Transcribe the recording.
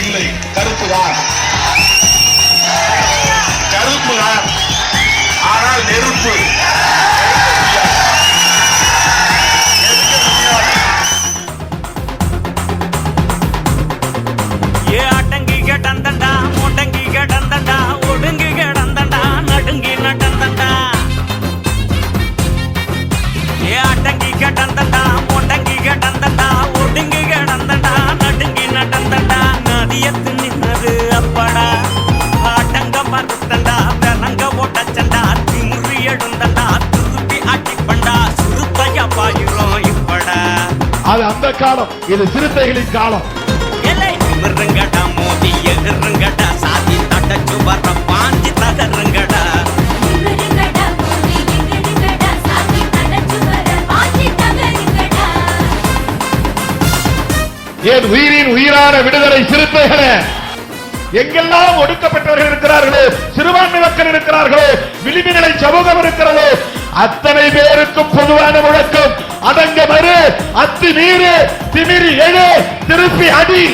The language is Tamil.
இல்லை, கருப்பு தான், கருப்பு தான். ஆனால் நெருப்பு ஏ அடங்கி கிடந்தண்டா, முடங்கி கிடந்தண்டா, ஒடுங்கி கிடந்தண்டா, நடுங்கி நடந்தண்டா. ஏ அடங்கி கிடந்தண்டா, முடங்கி கிடந்தண்டா, ஒடுங்கி கிடந்தண்டா, நடுங்கி நடந்தண்டா. நதியத்து நின்னது அப்படா, அடங்க மறுத்தண்டா, விலங்க ஓட்டச்சண்டா, திமுறி எழுந்தண்டா, திருப்பி அடிப்பண்டா, சுருத்தையா பாயிரும் இப்படா. அது அந்த காலம், இது சிறுத்தைகளின் காலம். மிருங்கடா மோதி எதிர்ங்கடா, சாதி தட்டச்சு வர பாஞ்சி தகருங்கடா. என் உயிரின் உயிரான விடுதலை சிறுத்தைகளே, எங்கெல்லாம் ஒடுக்கப்பட்டவர்கள் இருக்கிறார்களோ, சிறுபான்மை மக்கள் இருக்கிறார்களோ, விளிம்புநிலை சமூகம் இருக்கிறதோ, அத்தனை பேருக்கும் பொதுவான முழக்கம், அடங்க மறு, அத்து நீரு, திமிரி எழு, திருப்பி அடி.